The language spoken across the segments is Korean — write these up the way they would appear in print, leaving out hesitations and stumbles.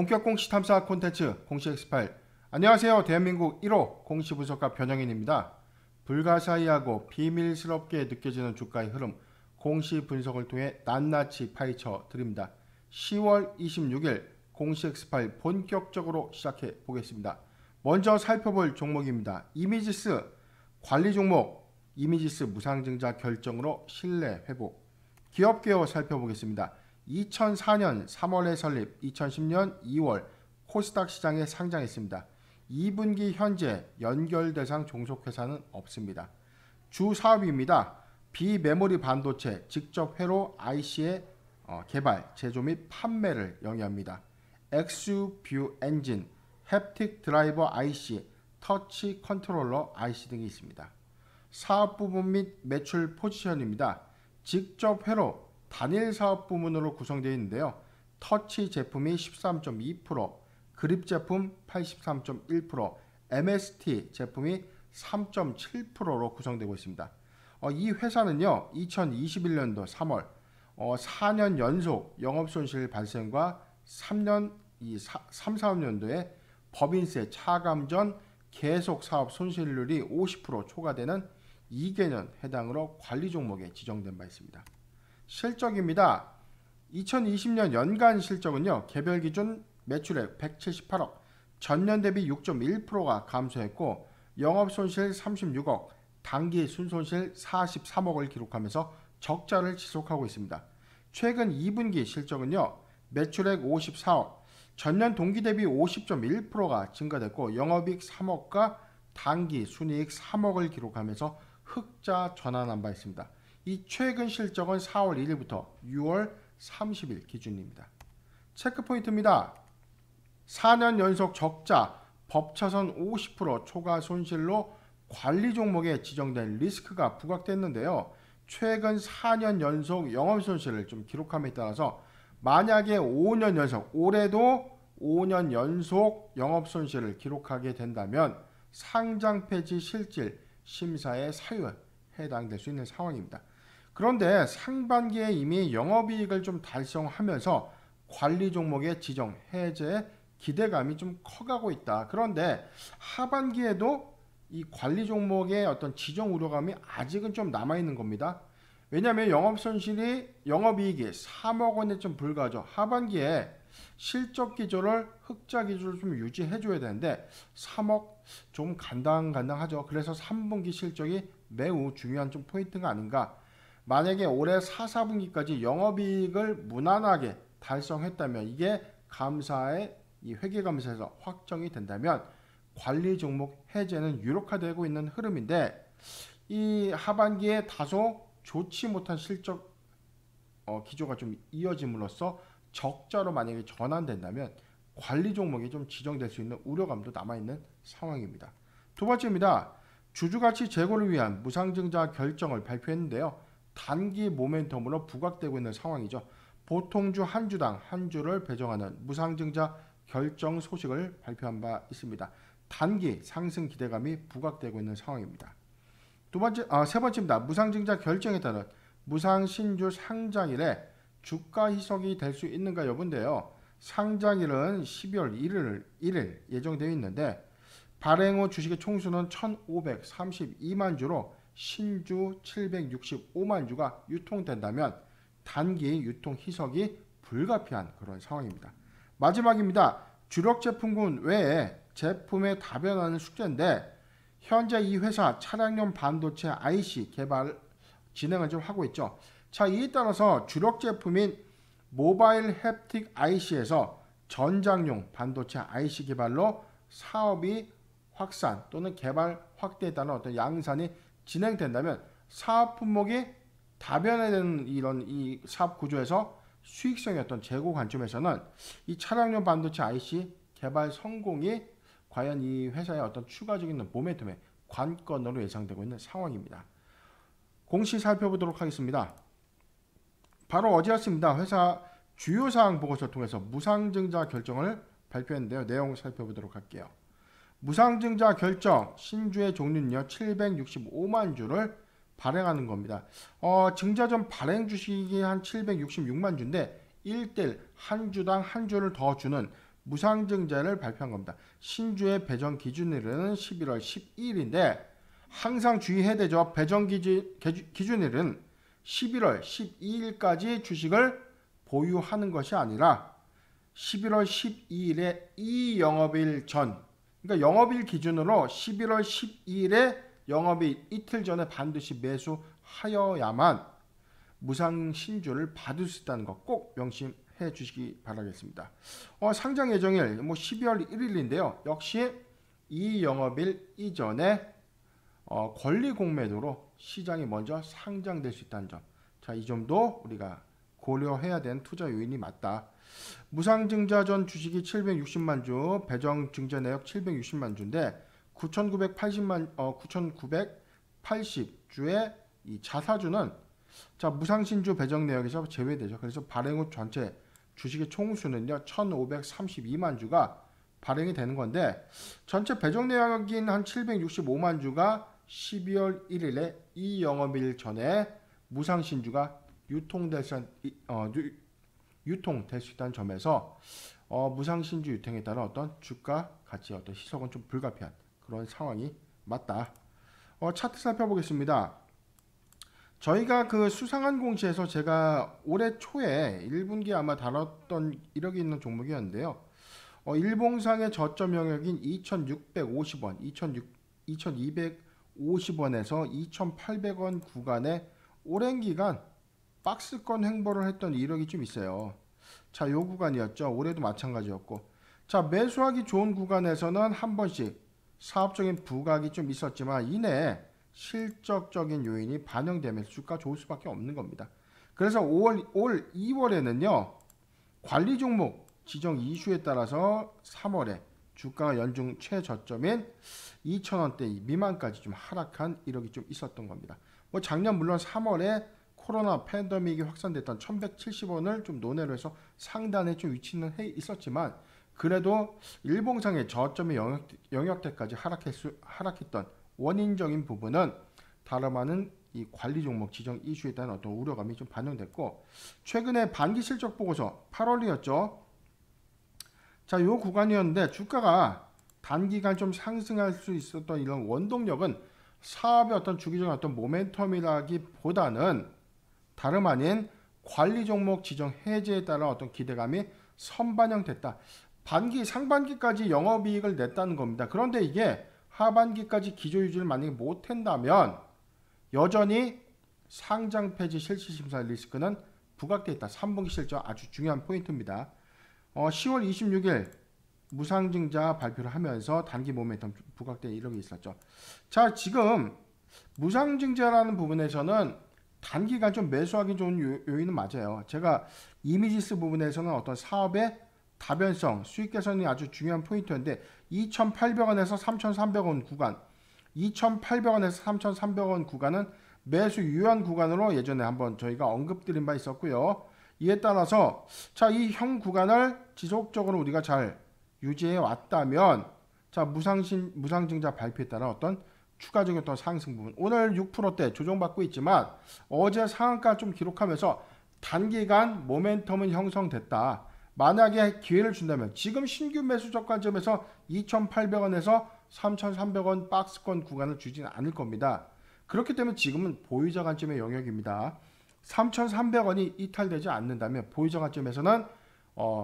본격 공시 탐사 콘텐츠 공시 X8. 안녕하세요. 대한민국 1호 공시 분석가 변형인입니다. 불가사의하고 비밀스럽게 느껴지는 주가의 흐름, 공시 분석을 통해 낱낱이 파헤쳐 드립니다. 10월 26일 공시 X8 본격적으로 시작해 보겠습니다. 먼저 살펴볼 종목입니다. 이미지스 관리 종목, 이미지스 무상증자 결정으로 신뢰 회복. 기업 개요 살펴보겠습니다. 2004년 3월에 설립, 2010년 2월 코스닥 시장에 상장했습니다. 2분기 현재 연결 대상 종속회사는 없습니다. 주 사업입니다. 비메모리 반도체 직접 회로 IC의 개발, 제조 및 판매를 영위합니다. 엑스뷰 엔진, 햅틱 드라이버 IC, 터치 컨트롤러 IC 등이 있습니다. 사업 부분 및 매출 포지션입니다. 직접 회로 단일 사업 부문으로 구성되어 있는데요. 터치 제품이 13.2%, 그립 제품 83.1%, MST 제품이 3.7%로 구성되고 있습니다. 이 회사는요, 2021년도 3월 4년 연속 영업손실 발생과 3, 4년도에 법인세 차감 전 계속 사업 손실률이 50% 초과되는 2개년 해당으로 관리 종목에 지정된 바 있습니다. 실적입니다. 2020년 연간 실적은요, 개별 기준 매출액 178억, 전년 대비 6.1%가 감소했고 영업손실 36억, 당기 순손실 43억을 기록하면서 적자를 지속하고 있습니다. 최근 2분기 실적은요, 매출액 54억, 전년 동기 대비 50.1%가 증가됐고 영업이익 3억과 당기 순이익 3억을 기록하면서 흑자 전환한 바 있습니다. 이 최근 실적은 4월 1일부터 6월 30일 기준입니다. 체크포인트입니다. 4년 연속 적자, 법차선 50% 초과 손실로 관리 종목에 지정된 리스크가 부각됐는데요. 최근 4년 연속 영업손실을 좀 기록함에 따라서 만약에 5년 연속, 올해도 5년 연속 영업손실을 기록하게 된다면 상장 폐지 실질 심사의 사유에 해당될 수 있는 상황입니다. 그런데 상반기에 이미 영업이익을 좀 달성하면서 관리 종목의 지정 해제 기대감이 좀 커가고 있다. 그런데 하반기에도 이 관리 종목의 어떤 지정 우려감이 아직은 좀 남아있는 겁니다. 왜냐하면 영업이익이 3억 원에 좀 불과하죠. 하반기에 실적 기조를 흑자 기조를 좀 유지해줘야 되는데 3억 좀 간당간당하죠. 그래서 3분기 실적이 매우 중요한 좀 포인트가 아닌가. 만약에 올해 4, 4분기까지 영업이익을 무난하게 달성했다면 이게 감사의 이 회계감사에서 확정이 된다면 관리 종목 해제는 유력화되고 있는 흐름인데 이 하반기에 다소 좋지 못한 실적 기조가 좀 이어짐으로써 적자로 만약에 전환된다면 관리 종목이 좀 지정될 수 있는 우려감도 남아있는 상황입니다. 두 번째입니다. 주주가치 제고를 위한 무상증자 결정을 발표했는데요. 단기 모멘텀으로 부각되고 있는 상황이죠. 보통주 한 주당 한 주를 배정하는 무상증자 결정 소식을 발표한 바 있습니다. 단기 상승 기대감이 부각되고 있는 상황입니다. 세 번째입니다. 무상증자 결정에 따른 무상신주 상장일에 주가 희석이 될 수 있는가 여부인데요. 상장일은 12월 1일 예정되어 있는데 발행 후 주식의 총수는 1,532만 주로 신주 765만 주가 유통된다면 단기 유통 희석이 불가피한 그런 상황입니다. 마지막입니다. 주력 제품군 외에 제품의 다변화는 숙제인데 현재 이 회사 차량용 반도체 IC 개발 진행을 좀 하고 있죠. 자, 이에 따라서 주력 제품인 모바일 햅틱 IC에서 전장용 반도체 IC 개발로 사업이 확산 또는 개발 확대에 따른 어떤 양산이 진행된다면 사업 품목이 다변화되는 이런 이 사업 구조에서 수익성의 어떤 재고 관점에서는 이 차량용 반도체 IC 개발 성공이 과연 이 회사의 어떤 추가적인 모멘텀의 관건으로 예상되고 있는 상황입니다. 공시 살펴보도록 하겠습니다. 바로 어제였습니다. 회사 주요사항 보고서 통해서 무상증자 결정을 발표했는데요. 내용 살펴보도록 할게요. 무상증자 결정 신주의 종류는요 765만 주를 발행하는 겁니다. 증자 전 발행 주식이 한 766만 주인데 1대1 한 주당 한 주를 더 주는 무상증자를 발표한 겁니다. 신주의 배정 기준일은 11월 12일인데 항상 주의해야 되죠. 배정 기준일은 11월 12일까지 주식을 보유하는 것이 아니라 11월 12일에 이 영업일 전, 그러니까 영업일 기준으로 11월 12일에 영업일 이틀 전에 반드시 매수하여야만 무상 신주를 받을 수 있다는 거 꼭 명심해 주시기 바라겠습니다. 상장 예정일 12월 1일인데요. 역시 이 영업일 이전에 권리 공매도로 시장이 먼저 상장될 수 있다는 점. 자, 이 점도 우리가 고려해야 되는 투자 요인이 맞다. 무상증자 전 주식이 760만 주, 배정 증자 내역 760만 주인데 9,980주의 이 자사주는 자, 무상신주 배정 내역에서 제외되죠. 그래서 발행 후 전체 주식의 총수는요 1,532만 주가 발행이 되는 건데 전체 배정 내역인 한 765만 주가 12월 1일에 이 영업일 전에 무상신주가 유통될 수 있다는 점에서 무상신주 유통에 따른 어떤 주가 가치 어떤 희석은 좀 불가피한 그런 상황이 맞다. 차트 살펴보겠습니다. 저희가 그 수상한 공시에서 제가 올해 초에 1분기에 아마 다뤘던 이력이 있는 종목이었는데요. 일봉상의 저점 영역인 2,650원, 2,250원에서 2,800원 구간에 오랜 기간 박스권 횡보를 했던 이력이 좀 있어요. 자, 요 구간이었죠. 올해도 마찬가지였고. 자, 매수하기 좋은 구간에서는 한 번씩 사업적인 부각이 좀 있었지만 이내 실적적인 요인이 반영되면서 주가 좋을 수밖에 없는 겁니다. 그래서 올 2월에는요. 관리 종목 지정 이슈에 따라서 3월에 주가가 연중 최저점인 2,000원대 미만까지 좀 하락한 이력이 좀 있었던 겁니다. 작년 물론 3월에 코로나 팬데믹이 확산됐던 1,170원을 좀 논외로 해서 상단에 좀 위치는 해 있었지만 그래도 일봉상의 저점의 영역대까지 하락했던 원인적인 부분은 다름 아닌 이 관리 종목 지정 이슈에 대한 어떤 우려감이 좀 반영됐고 최근에 반기 실적 보고서 8월이었죠. 자, 요 구간이었는데 주가가 단기간 좀 상승할 수 있었던 이런 원동력은 사업의 어떤 주기적인 어떤 모멘텀이라기보다는 다름 아닌 관리 종목 지정 해제에 따른 어떤 기대감이 선반영됐다. 상반기까지 영업이익을 냈다는 겁니다. 그런데 이게 하반기까지 기조유지를 만약에 못한다면 여전히 상장 폐지 실시심사 리스크는 부각되어 있다. 3분기 실적 아주 중요한 포인트입니다. 10월 26일 무상증자 발표를 하면서 단기 모멘텀 부각된 이력이 있었죠. 자, 지금 무상증자라는 부분에서는 단기간 좀 매수하기 좋은 요인은 맞아요. 제가 이미지스 부분에서는 어떤 사업의 다변성, 수익 개선이 아주 중요한 포인트인데 2,800원에서 3,300원 구간, 2,800원에서 3,300원 구간은 매수 유효한 구간으로 예전에 한번 저희가 언급드린 바 있었고요. 이에 따라서 자, 이 형 구간을 지속적으로 우리가 잘 유지해 왔다면 자, 무상증자 발표에 따라 어떤 추가적인 어떤 상승 부분 오늘 6%대 조정받고 있지만 어제 상한가 좀 기록하면서 단기간 모멘텀은 형성됐다. 만약에 기회를 준다면 지금 신규 매수 저가점에서 2,800원에서 3,300원 박스권 구간을 주지는 않을 겁니다. 그렇기 때문에 지금은 보유자 관점의 영역입니다. 3,300원이 이탈되지 않는다면 보유자 관점에서는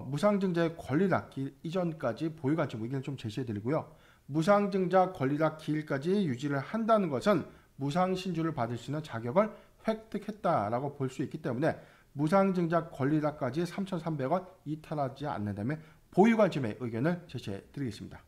무상증자의 권리락 길 이전까지 보유 관점 의견을 좀 제시해드리고요. 무상증자 권리락 길까지 유지를 한다는 것은 무상신주를 받을 수 있는 자격을 획득했다라고 볼 수 있기 때문에 무상증자 권리락까지 3,300원 이탈하지 않는다면 보유 관점의 의견을 제시해 드리겠습니다.